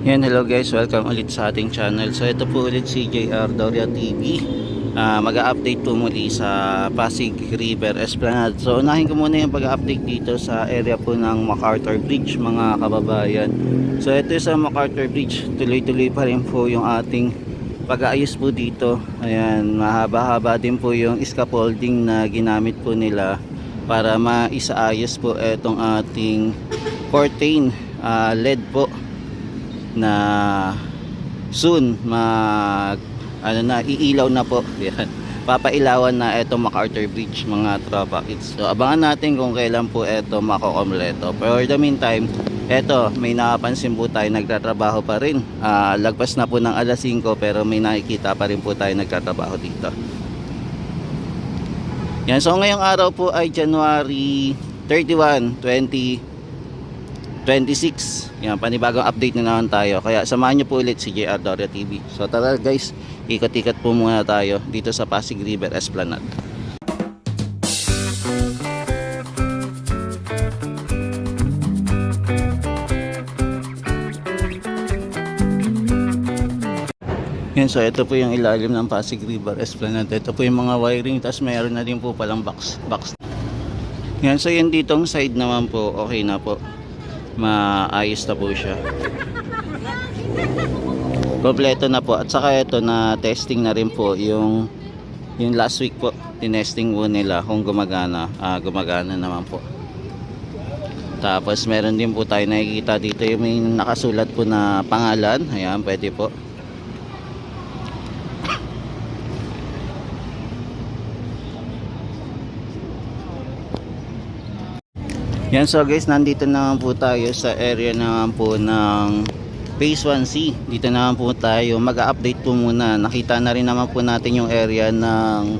Yan, hello guys, welcome ulit sa ating channel. So ito po ulit si JR Doria TV. Mag-a-update po muli sa Pasig River Esplanade. So unahin ko muna yung pag-a-update dito sa area po ng MacArthur Bridge, mga kababayan. So ito sa MacArthur Bridge, tuloy-tuloy pa rin po yung ating pag-aayos po dito. Ayan, mahaba-haba din po yung scaffolding na ginamit po nila para maisaayos po itong ating curtain LED po na soon iilaw na po. Yan. Papailawan na itong MacArthur Bridge, mga tropa kids. So abangan natin kung kailan po ito makokompleto. Pero for the meantime, eto, may nakapansin po tayo nagtatrabaho pa rin. Lagpas na po ng alas 5 pero may nakikita pa rin po tayo nagtatrabaho dito. Yan, so ngayong araw po ay January 31, 2026. Yan, panibagong update na naman tayo. Kaya samahan nyo po ulit si JR Doria TV. So tara guys, ikot-ikot po muna tayo dito sa Pasig River Esplanade. Yan, so ito po yung ilalim ng Pasig River Esplanade. Ito po yung mga wiring, tapos mayroon na din po palang box. Yan, so yung ditong side naman po, okay na po. Maayos na po siya. Kompleto na po. At saka ito na testing na rin po yung last week po. Tinesting po nila kung gumagana. Gumagana naman po. Tapos meron din po tayo nakikita dito yung may nakasulat po na pangalan. Ayan, pwede po. Yan, so guys, nandito naman po tayo sa area naman po ng Phase 1C. Dito naman po tayo mag-update po muna. Nakita na rin naman po natin yung area ng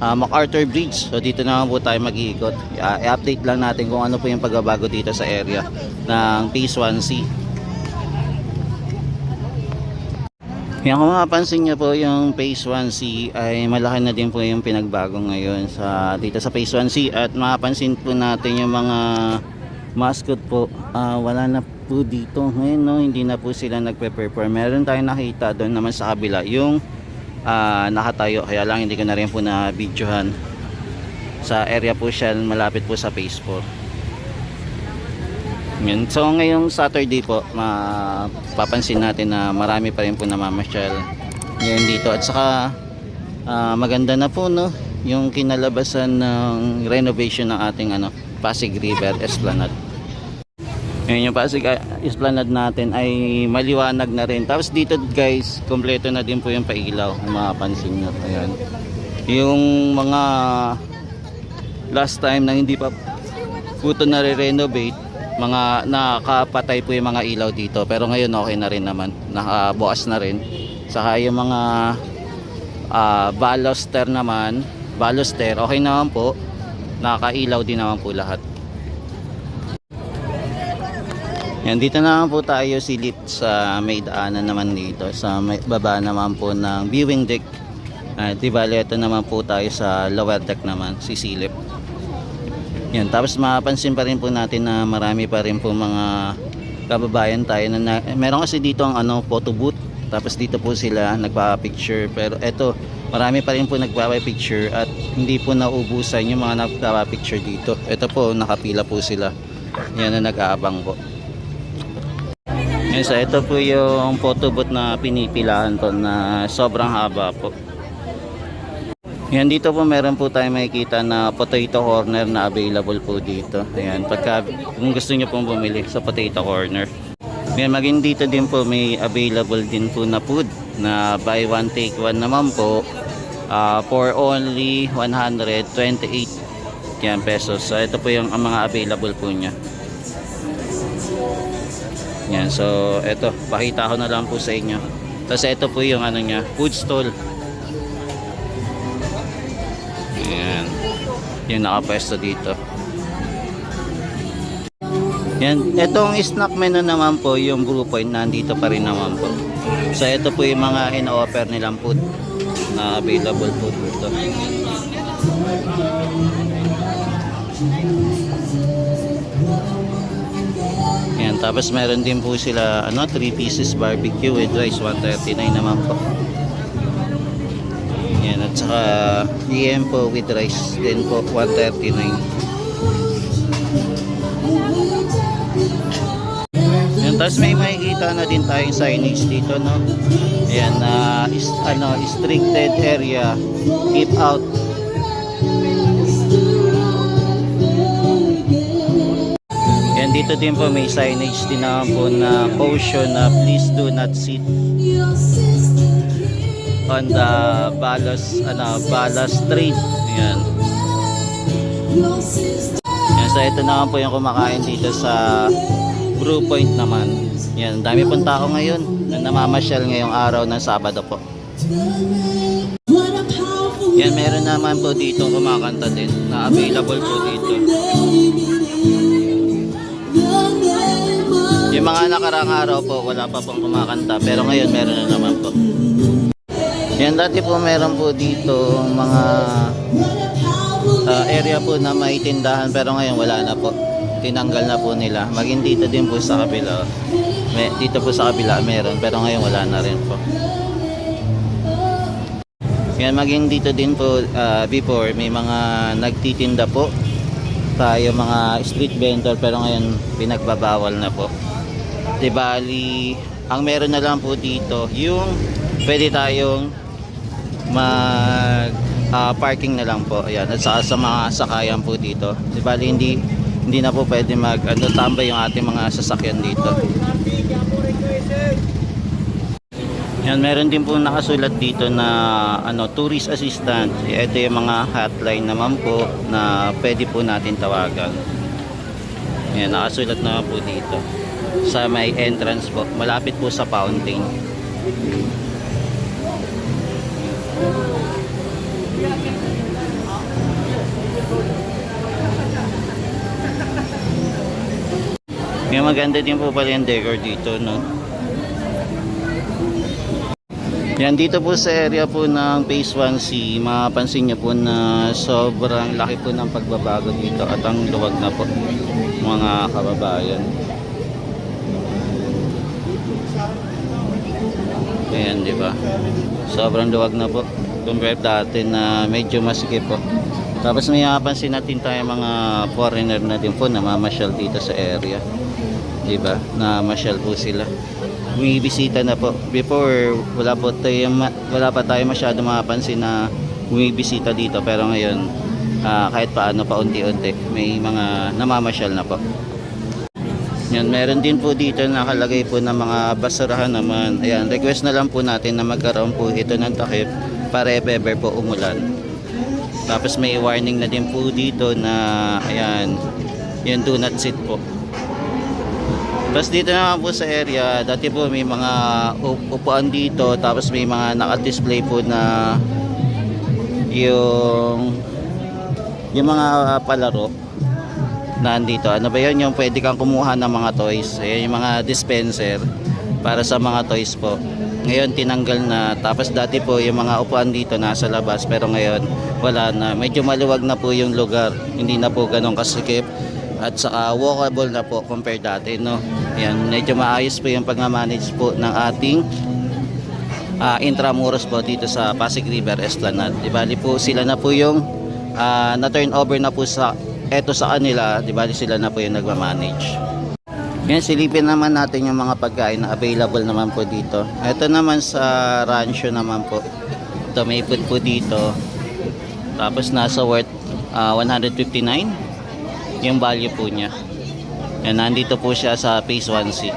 MacArthur Bridge. So dito naman po tayo mag-iikot. I-update lang natin kung ano po yung pagbabago dito sa area ng Phase 1C. Yan, kung mapapansin nyo po yung Phase 1C ay malaki na din po yung pinagbago ngayon dito sa Phase 1C. At mapapansin po natin yung mga mascot po, wala na po dito ngayon, no? Hindi na po sila nagpe-perform. Meron tayong nakita doon naman sa kabila yung nakatayo, kaya lang hindi ko na rin po na videohan. Sa area po siya, malapit po sa Phase 4. Yan. So ngayong Saturday po, mapapansin natin na marami pa rin po namamasyal ngayon dito. At saka maganda na po, no, yung kinalabasan ng renovation ng ating Pasig River Esplanade. Ngayon yung Pasig Esplanade natin ay maliwanag na rin. Tapos dito guys, kompleto na din po yung pailaw, kung mapapansin nyo. Ayan. Yung mga last time na hindi pa po ito nare-renovate, mga nakapatay po yung mga ilaw dito, pero ngayon okay na rin naman, nakabukas na rin. Saka yung mga baluster okay naman po, nakailaw din naman po lahat. Yan, dito naman po tayo silip sa may daanan naman dito, sa may baba naman po ng viewing deck. Bale, ito naman po tayo sa lower deck naman, sisilip. Yan, tapos mapapansin pa rin po natin na marami pa rin po mga kababayan tayo na meron kasi dito ang photo booth, tapos dito po sila nagpa-picture. Pero eto, marami pa rin po nagpa-picture at hindi po nauubusan yung mga nagpa-picture dito. Ito po, nakapila po sila. Yan na nag-aabang po. Yan, so ito po yung photo booth na pinipilahan to na sobrang haba po. Yan, dito po meron po tayo makikita na potato corner na available po dito. Ayan, kung gusto nyo pong bumili sa potato corner. Yan, maging dito din po may available din po na food na buy one take one naman po, for only 128 yan pesos. So ito po yung mga available po nya. Yan, so ito, pakita ko na lang po sa inyo. Tapos ito po yung nya, food stall. Yan, yung nakapwesto dito. Yan, itong snack menu naman po, yung Blue Point, nandito pa rin naman po. So ito po yung mga in-offer nilang food na available po dito. Yan, Yan, tapos meron din po sila 3 pieces barbecue with rice, 139 naman po. Yan, at saka EM po with rice din po, 139. Yan, tapos may makikita na din tayong signage dito, no? Ayan, restricted area, keep out. Yan, dito din po may signage din naman po na caution na please do not sit on the Balas Street. Ayan. Yan, so ito naman po yung kumakain dito sa Brew Point naman. Yan, dami pong tao ngayon na namamasyal ngayong araw ng Sabado po. Yan, meron naman po dito kumakanta din na available po dito. Yung mga nakarang araw po wala pa pong kumakanta, pero ngayon meron na naman po. Yan, dati po meron po dito mga area po na may tindahan, pero ngayon wala na po. Tinanggal na po nila. Maging dito din po sa kabila. Dito po sa kabila meron, pero ngayon wala na rin po. Yan, maging dito din po before may mga nagtitinda po tayo, mga street vendor, pero ngayon pinagbabawal na po. Di bali, ang meron na lang po dito yung pwede tayong mag parking na lang po. Ayan, at saka sa mga sakayan po dito. Di bali, hindi na po pwede tambay yung ating mga sasakyan dito. Yan, meron din po nakasulat dito na tourist assistant. Ito yung mga hotline naman po na pwede po natin tawagan. Yan, nakasulat naman po dito sa may entrance po, malapit po sa fountain. Kaya maganda din po pala yung decor dito, no? Yan, dito po sa area po ng Phase 1C, mapapansin nyo po na sobrang laki po ng pagbabago dito at ang luwag na po, mga kababayan. Ayan, di ba? Sobrang luwag na po compared dati na medyo masikip po. Tapos may mapapansin natin tayo mga foreigner na din po na mamasyal dito sa area. Di ba? Na masyal po sila. Bumibisita na po. Before wala pa tayo masyado mapapansin na bumibisita dito, pero ngayon kahit paano paunti-unti may mga namamasyal na po. Yan, meron din po dito nakalagay po ng mga basurahan naman. Ayan, request na lang po natin na magkaroon po ito ng takip para if ever po umulan. Tapos may warning na din po dito na ayan, yung do not sit po. Tapos dito naman po sa area, dati po may mga upuan dito, tapos may mga naka-display po na yung mga palaro na andito. Ano ba yun? Yung pwede kang kumuha ng mga toys. Ayan, yung mga dispenser para sa mga toys po. Ngayon tinanggal na. Tapos dati po yung mga upuan dito nasa labas, pero ngayon wala na. Medyo maluwag na po yung lugar. Hindi na po ganun kasikip. At saka walkable na po compared dati, no? Yan, medyo maayos po yung pag-manage po ng ating Intramuros po dito sa Pasig River Esplanade. Di bali po sila na po yung na-turn over na po sa kanila. Di bali sila na po yung nagma-manage. Yan, silipin naman natin yung mga pagkain na available naman po dito. Ito naman sa rancho naman po. Ito may food po dito. Tapos nasa worth 159 yung value po niya. Yan, nandito po siya sa Phase 1C.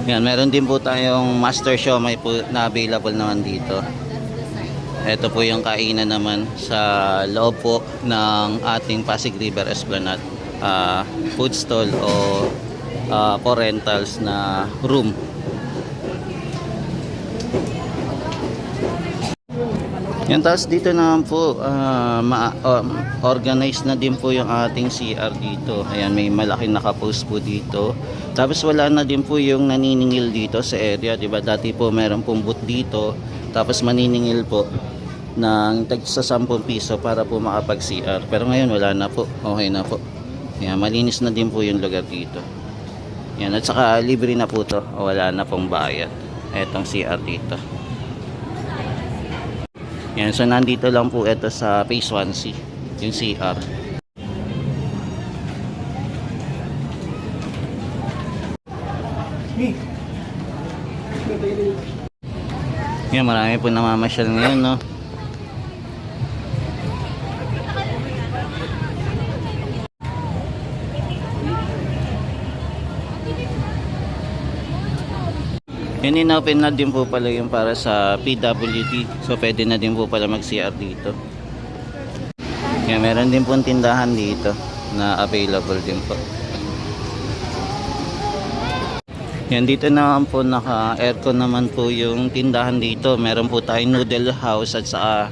Yan, meron din po tayong master siomai po na available naman dito. Ito po yung kainan naman sa loob po ng ating Pasig River Esplanade food stall o co-rentals na room. Yan, tapos dito naman po organized na din po yung ating CR dito. Ayan, may malaking nakapost po dito. Tapos wala na din po yung naniningil dito sa area, diba? Dati po meron pong booth dito, tapos maniningil po ng tag sa 10 piso para po makapag CR. Pero ngayon wala na po, okay na po. Ayan, malinis na din po yung lugar dito. Yan, at saka libre na po to, wala na pong bayad etong CR dito. Yan, so nandito lang po ito sa phase 1C yung CR. Yan, marami po namamasyal ngayon, no? Yan, in-open na din po pala yung para sa PWD. So, pwede na din po pala mag-CR dito. Yan, meron din po tindahan dito na available din po. Yan, dito naman po naka-aircon naman po yung tindahan dito. Meron po tayong noodle house at saka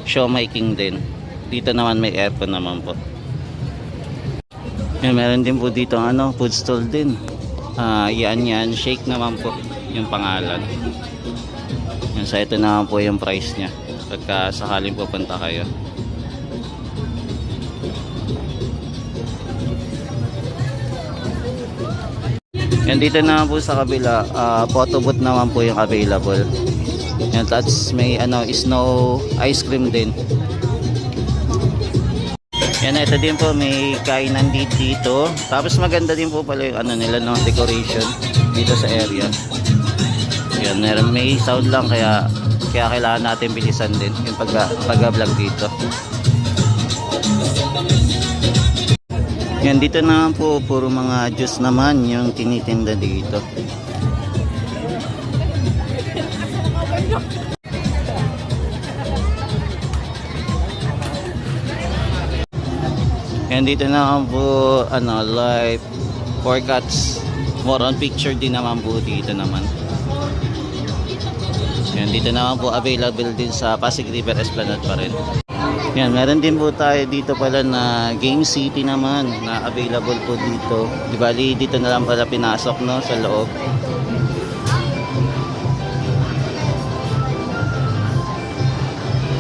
siomai king din. Dito naman may aircon naman po. Yan, meron din po dito food stall din. Yan, shake naman po yung pangalan. Yan, so ito naman po yung price nya pagka sakaling pupunta kayo. Yan, dito naman po sa kabila, photo booth naman po yung available. Yan, tapos may snow ice cream din. Yan, ito din po may kainan dito. Tapos maganda din po pala yung nila decoration dito sa area. Yan, may sound lang kaya kailangan natin bilisan din yung pag-vlog dito. Yan, dito naman po puro mga juice naman yung tinitinda dito. Yan, dito naman po live forecasts, more on picture din naman po dito naman. Yan, dito naman po available din sa Pasig River Esplanade pa rin. Yan, meron din po tayo dito pala na Game City naman na available po dito. Di bali, dito na lang pala pinasok, no, sa loob.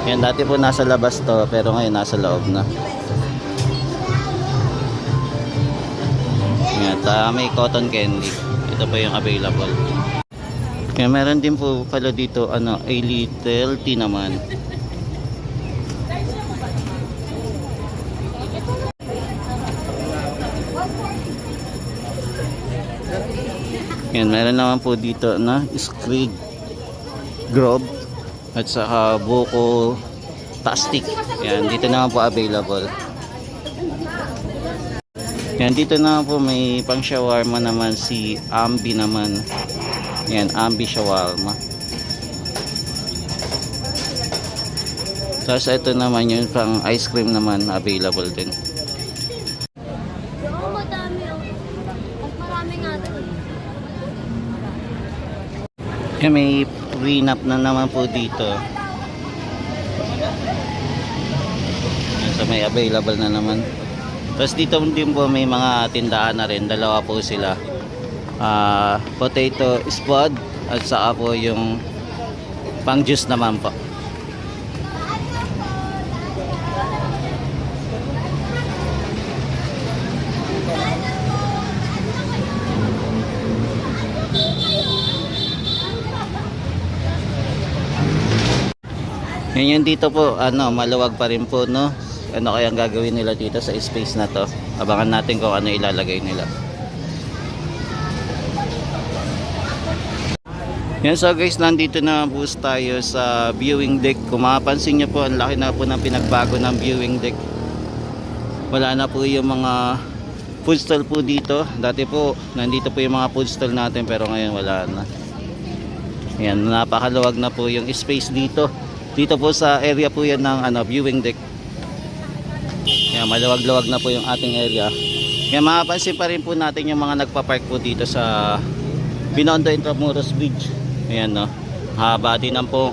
Yan, dati po nasa labas to, pero ngayon nasa loob na. Yan, may cotton candy. Ito po yung available. Yan, meron din po pala dito a little tea naman. Yan, meron naman po dito na Skrig Grove at saka Buko Tastic. Yan, dito naman po available. Yan, dito naman po may pang shawarma naman si Ambi naman. Yan, Ambi Shawarma. Tapos ito naman yung pang ice cream naman available din. Yan, may prenup na naman po dito. Yan, so may available na naman. Tapos dito din po may mga tindahan na rin. Dalawa po sila. Potato spud at saka po yung pang juice naman po. Yan, dito po maluwag pa rin po, no. Ano kayang gagawin nila dito sa space na to? Abangan natin kung ano ilalagay nila. Yan, so guys, nandito na po tayo sa viewing deck. Kung mapapansin nyo po, ang laki na po ng pinagbago ng viewing deck. Wala na po yung mga food stall po dito. Dati po, nandito po yung mga food stall natin, pero ngayon wala na. Yan, napakaluwag na po yung space dito. Dito po sa area po yan ng viewing deck. Yan, maluwag-luwag na po yung ating area. Yan, mapapansin pa rin po natin yung mga nagpa-park po dito sa Binondo Intramuros Bridge. Ayan, no. Haba din ang po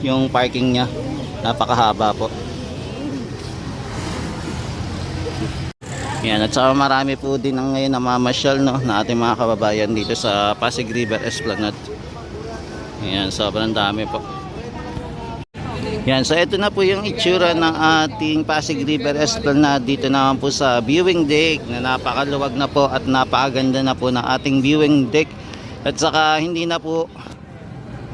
yung parking niya. Napakahaba po. Yan, at saka marami po din ang ngayon namamasyal, no, na ating mga kababayan dito sa Pasig River Esplanade. Ayan, sobrang dami po. Yan, so ito na po yung itsura ng ating Pasig River Esplanade dito naman po sa viewing deck na napakaluwag na po at napakaganda na po ng ating viewing deck. At saka hindi na po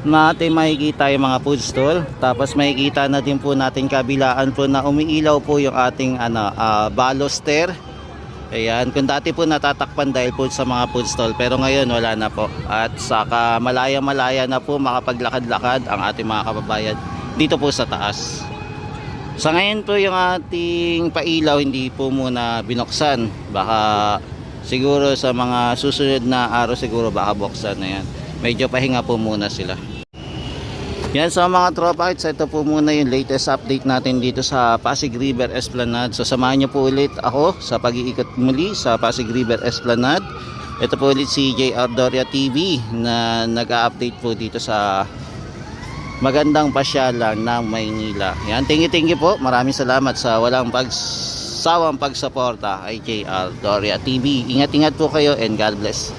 natin makikita yung mga food stall. Tapos makikita na din po natin kabilaan po na umiilaw po yung ating baluster. Ayan, kung dati po natatakpan dahil po sa mga food stall, pero ngayon wala na po. At saka malaya-malaya na po makapaglakad-lakad ang ating mga kababayan dito po sa taas. Sa ngayon po yung ating pailaw hindi po muna binuksan. Baka siguro sa mga susunod na araw siguro baka buksan na yan. Medyo pahinga po muna sila. Yan sa mga tropa kids, ito po muna yung latest update natin dito sa Pasig River Esplanade. So samahan nyo po ulit ako sa pag-iikot muli sa Pasig River Esplanade. Ito po ulit si JR Doria TV na nag-update po dito sa magandang pasyalan ng Maynila. Yan, thank you po. Maraming salamat sa walang pagsawang pagsuporta kay JR Doria TV. Ingat-ingat po kayo and God bless.